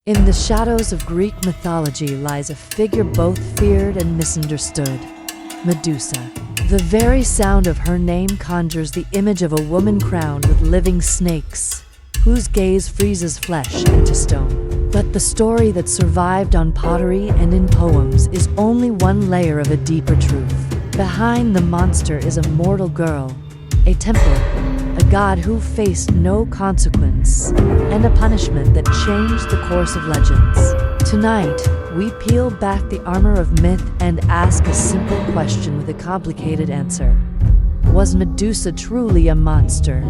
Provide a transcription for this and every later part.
In the shadows of Greek mythology lies a figure both feared and misunderstood, Medusa. The very sound of her name conjures the image of a woman crowned with living snakes, whose gaze freezes flesh into stone. But the story that survived on pottery and in poems is only one layer of a deeper truth. Behind the monster is a mortal girl, a temple, a god who faced no consequence, and a punishment that changed the course of legends. Tonight, we peel back the armor of myth and ask a simple question with a complicated answer. Was Medusa truly a monster,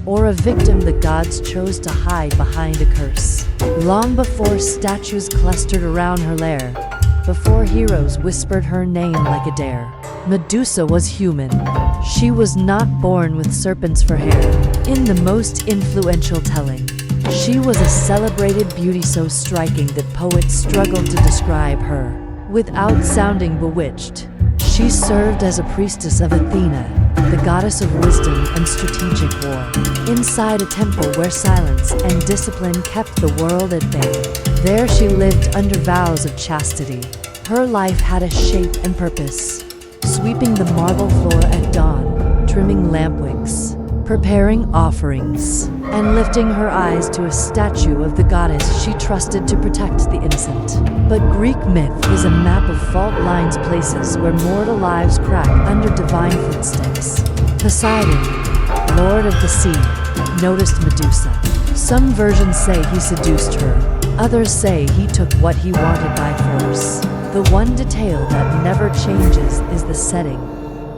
or a victim the gods chose to hide behind a curse? Long before statues clustered around her lair, before heroes whispered her name like a dare, Medusa was human. She was not born with serpents for hair. In the most influential telling, she was a celebrated beauty so striking that poets struggled to describe her. Without sounding bewitched, she served as a priestess of Athena, the goddess of wisdom and strategic war. Inside a temple where silence and discipline kept the world at bay, there she lived under vows of chastity. Her life had a shape and purpose, sweeping the marble floor at dawn, trimming lampwicks, preparing offerings, and lifting her eyes to a statue of the goddess she trusted to protect the innocent. But Greek myth is a map of fault lines, places where mortal lives crack under divine footsteps. Poseidon, lord of the sea, noticed Medusa. Some versions say he seduced her, others say he took what he wanted by force. The one detail that never changes is the setting.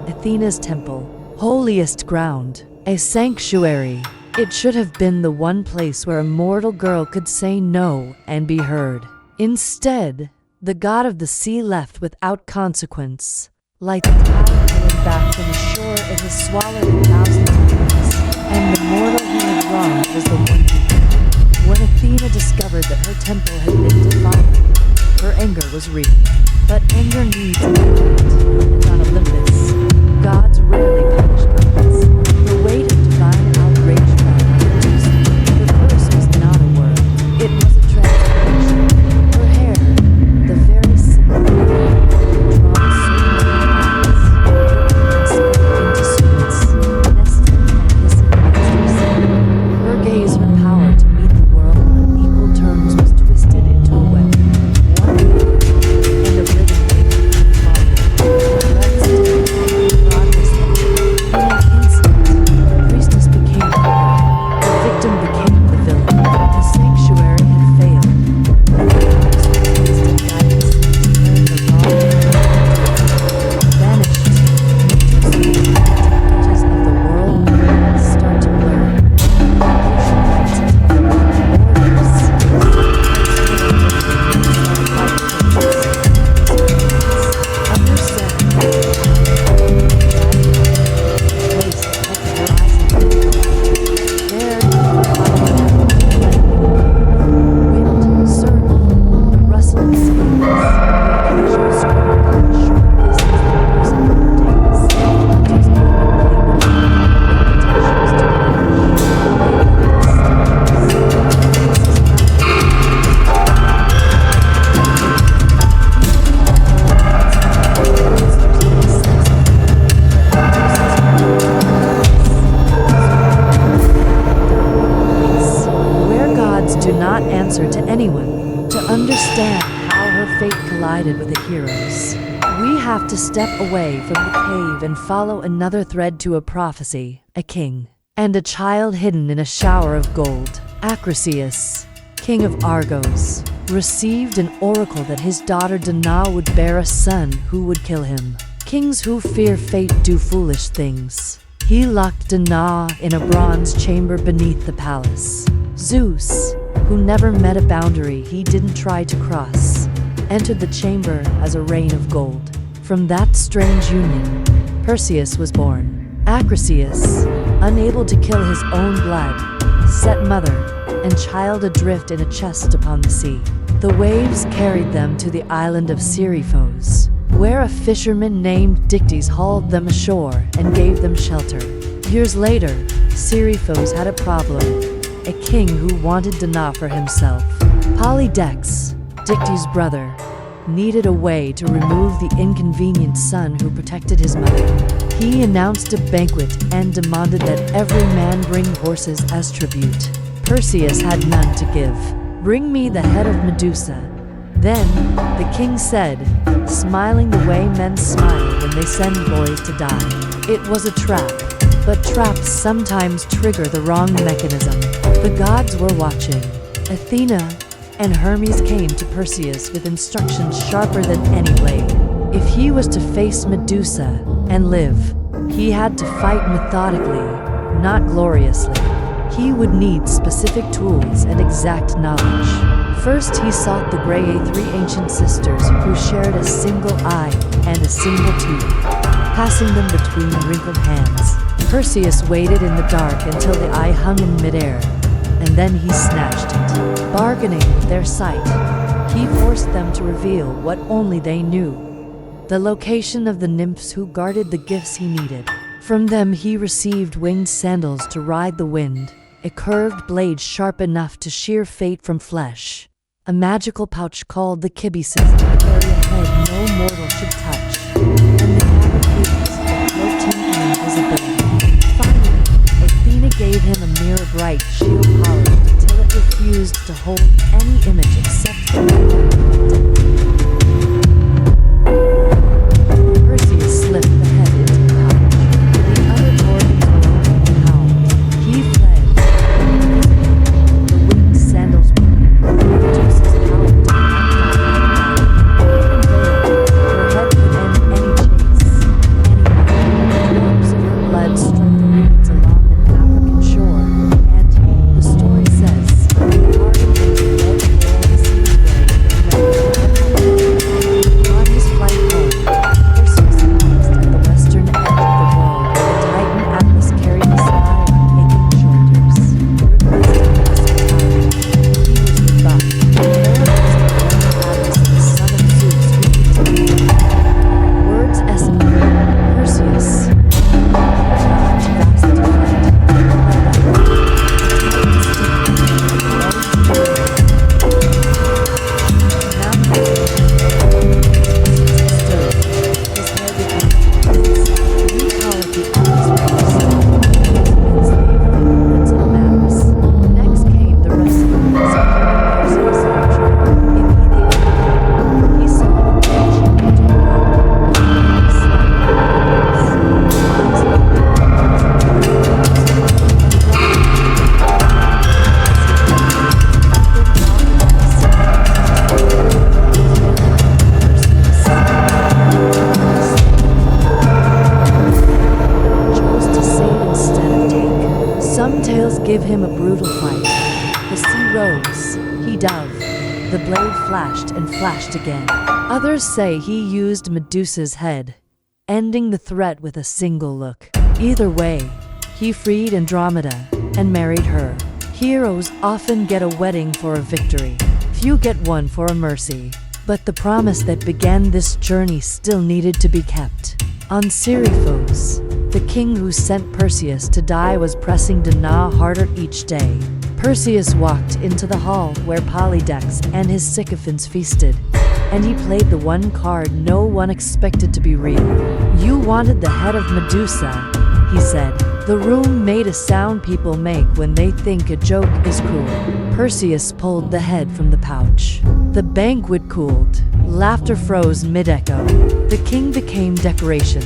Athena's temple, holiest ground, a sanctuary. It should have been the one place where a mortal girl could say no and be heard. Instead, the god of the sea left without consequence, like a tide pulling back from a shore it has swallowed in thousands of years. And the mortal who had wronged was the one who died. When Athena discovered that her temple had been defiled, her anger was real. But anger needs an outlet, and on Olympus, gods rarely punish gods. The weight of divine outrage fell on Medusa. The curse was not a word, it was a transformation. Her hair, the very symbol of life, drawn so many eyes, and split into serpents, nesting and hissing monsters. Her gaze, her power to meet the world on equal terms was twisted into a web. Answer to anyone. To understand how her fate collided with the heroes, we have to step away from the cave and follow another thread to a prophecy. A king and a child hidden in a shower of gold. Perseus, king of Argos, received an oracle that his daughter Athena would bear a son who would kill him. Kings who fear fate do foolish things. He locked Athena in a bronze chamber beneath the palace. Zeus, who never met a boundary he didn't try to cross, entered the chamber as a rain of gold. From that strange union, Perseus was born. Perseus, unable to kill his own blood, set mother and child adrift in a chest upon the sea. The waves carried them to the island of Seriphos, where a fisherman named Dictys hauled them ashore and gave them shelter. Years later, Seriphos had a problem. A king who wanted Athena for himself. Polydex, Dicty's brother, needed a way to remove the inconvenient son who protected his mother. He announced a banquet and demanded that every man bring horses as tribute. Perseus had none to give. "Bring me the head of Medusa." Then the king said, smiling the way men smile when they send boys to die. It was a trap, but traps sometimes trigger the wrong mechanism. The gods were watching. Athena and Hermes came to Perseus with instructions sharper than any blade. If he was to face Medusa and live, he had to fight methodically, not gloriously. He would need specific tools and exact knowledge. First, he sought the three ancient sisters who shared a single eye and a single tooth, passing them between wrinkled hands. Perseus waited in the dark until the eye hung in midair, and then he snatched it. Bargaining with their sight, he forced them to reveal what only they knew: the location of the nymphs who guarded the gifts he needed. From them he received winged sandals to ride the wind, a curved blade sharp enough to shear fate from flesh, a magical pouch called the kibisis to carry a head no mortal should touch, and the cavalcades that floating in invisibility. Finally, Athena gave him a mirror bright shield polished until it refused to hold any image except the metal. Perseus slipped the head into the pouch. The other organs were open and howled. He fled. The winged sandals were. Medusa's power did not die. Her head could end any chase. Anyway, drops of her blood struck the reeds along an African shore, and, the story says, on his flight home, Perseus paused at the western edge of the world where the Titan Atlas carried the sky on aching shoulders. Requesting hospitality, he was rebuffed. Atlas, the son of Zeus, who could take him. Words escalated. Perseus, God's vast defend. Next came the rest of the Perseus' future. If he they he saw a vision into the rock. He chose to save instead of take. Some tales give him a brutal fight. The sea rose, he dove, the blade flashed and flashed again. Others say he used Medusa's head, ending the threat with a single look. Either way, he freed Andromeda and married her. Heroes often get a wedding for a victory. Few get one for a mercy. But the promise that began this journey still needed to be kept. On Seriphos, the king who sent Perseus to die was pressing to gnaw harder each day. Perseus walked into the hall where Polydex and his sycophants feasted, and he played the one card no one expected to be real. "You wanted the head of Medusa," he said. The room made a sound people make when they think a joke is cruel. Perseus pulled the head from the pouch. The banquet cooled. Laughter froze mid-echo. The king became decoration.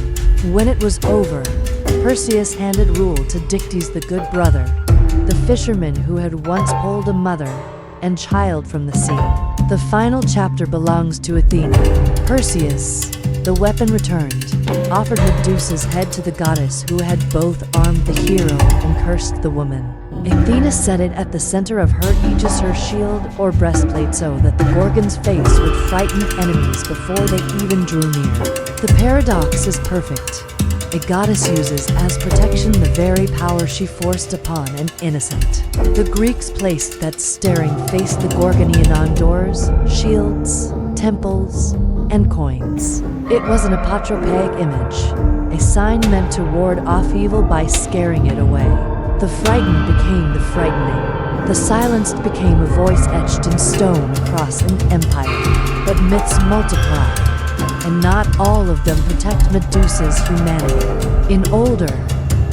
When it was over, Perseus handed rule to Dictys the good brother, the fisherman who had once pulled a mother and child from the sea. The final chapter belongs to Athena. Perseus, the weapon returned, offered Medusa's head to the goddess who had both armed the hero and cursed the woman. Athena set it at the center of her aegis, her shield or breastplate, so that the Gorgon's face would frighten enemies before they even drew near. The paradox is perfect. A goddess uses as protection the very power she forced upon an innocent. The Greeks placed that staring face the Gorgonian on doors, shields, temples, and coins. It was an apotropaic image, a sign meant to ward off evil by scaring it away. The frightened became the frightening. The silenced became a voice etched in stone across an empire. But myths multiply, and not all of them protect Medusa's humanity. In older,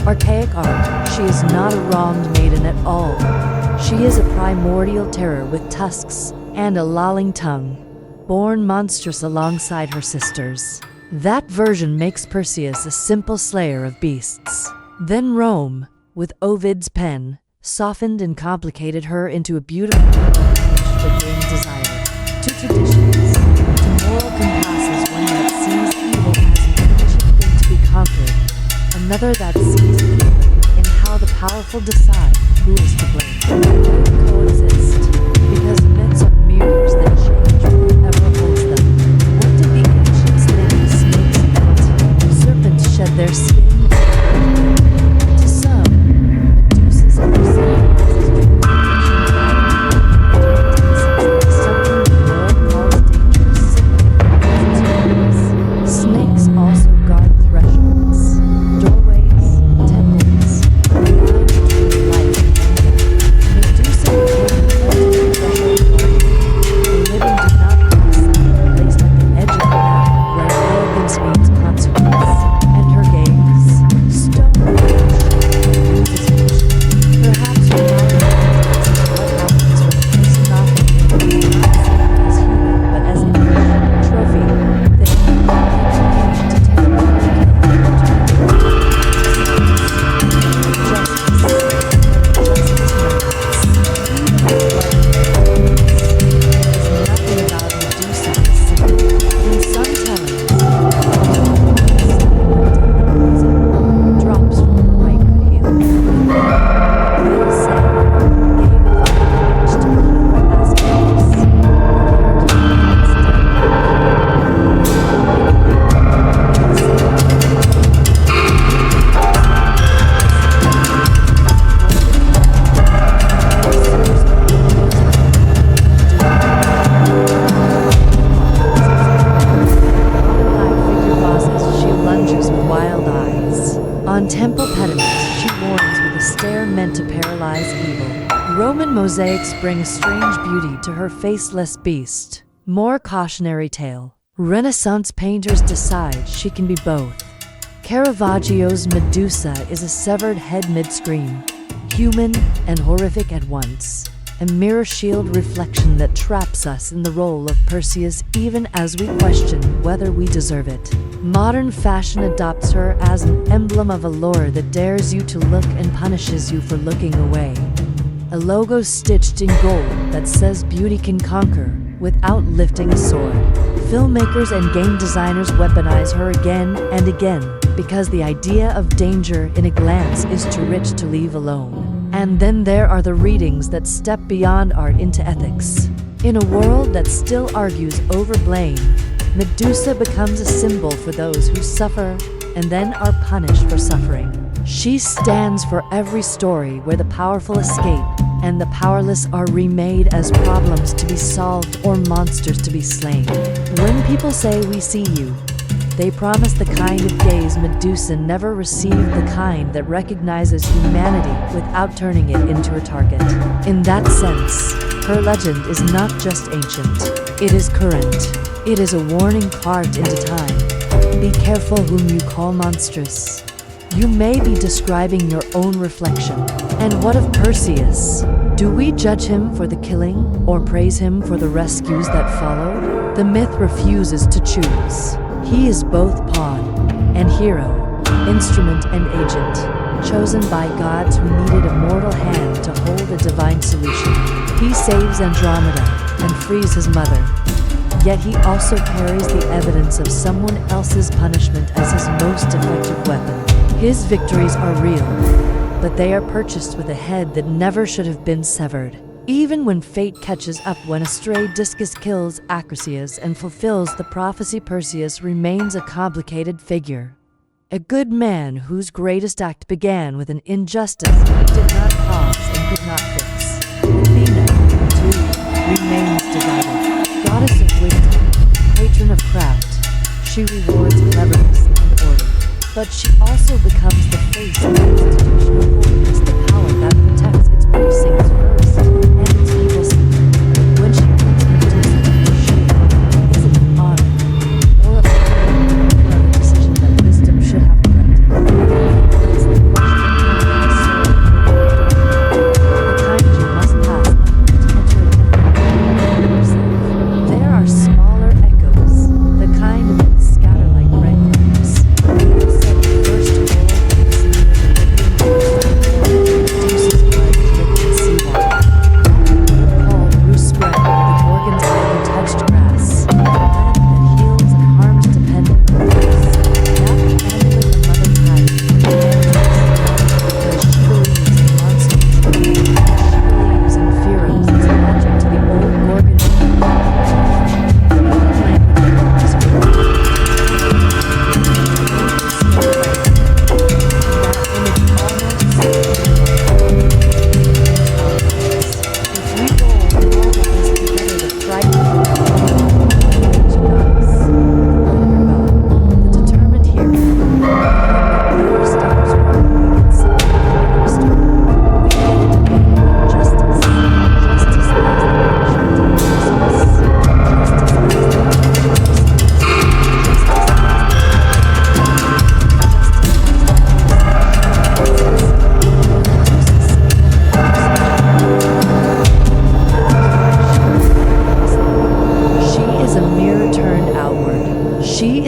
archaic art, she is not a wronged maiden at all. She is a primordial terror with tusks and a lolling tongue, born monstrous alongside her sisters. That version makes Perseus a simple slayer of beasts. Then Rome, with Ovid's pen, softened and complicated her into a beautiful for gain desire. To traditions, to moral compasses, one that sees evil as an ancient thing to be conquered, another that sees evil in how the powerful decide who is to blame. Both coexist, because myths are mirrors that change whoever holds them. What did the ancients think of snakes meant? Serpents shed their skin. To some, Medusa's are perceived as something the world calls dangerous. Snakes also guard thresholds, doorways, temples, the line between life and death. Medusa became the ultimate threshold guardian. The living did not pass them, placed at the edge of the map where arrogance means consequence. And her gaze, stone perhaps her what happens when a person not as human but as a trophy that to terror nothing about Medusa is simple. In some tellings, drops from the right could heal. They say, gave a image to her as gifts. She lunges with wild eyes. On temple pediments, she warns with a stare meant to paralyze evil. Roman mosaics bring strange beauty to her faceless beast. More cautionary tale. Renaissance painters decide she can be both. Caravaggio's Medusa is a severed head mid-scream, human and horrific at once. A mirror shield reflection that traps us in the role of Perseus even as we question whether we deserve it. Modern fashion adopts her as an emblem of a lure that dares you to look and punishes you for looking away. A logo stitched in gold that says beauty can conquer without lifting a sword. Filmmakers and game designers weaponize her again and again because the idea of danger in a glance is too rich to leave alone. And then there are the readings that step beyond art into ethics. In a world that still argues over blame, Medusa becomes a symbol for those who suffer and then are punished for suffering. She stands for every story where the powerful escape and the powerless are remade as problems to be solved or monsters to be slain. When people say we see you, they promise the kind of gaze Medusa never received, the kind that recognizes humanity without turning it into a target. In that sense, her legend is not just ancient, it is current. It is a warning carved into time. Be careful whom you call monstrous. You may be describing your own reflection. And what of Perseus? Do we judge him for the killing or praise him for the rescues that followed? The myth refuses to choose. He is both pawn and hero, instrument and agent, chosen by gods who needed a mortal hand to hold a divine solution. He saves Andromeda and frees his mother, yet he also carries the evidence of someone else's punishment as his most effective weapon. His victories are real, but they are purchased with a head that never should have been severed. Even when fate catches up, when a stray discus kills Acrisius and fulfills the prophecy, Perseus remains a complicated figure. A good man whose greatest act began with an injustice he did not cause and could not fix. Athena, too, remains divided. Goddess of wisdom, patron of craft, she rewards cleverness and order. But she also becomes the face of institutional holiness, the power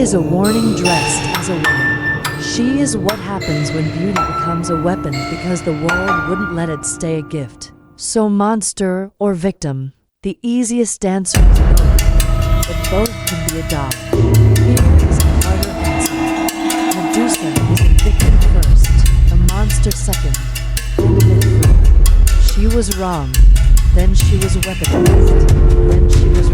is a warning dressed as a woman. She is what happens when beauty becomes a weapon because the world wouldn't let it stay a gift. So monster or victim, the easiest answer is both, but both can be a dog. Here is a harder answer. Medusa is a victim first, a monster second, and a myth. She was wrong, then she was weaponized, then she was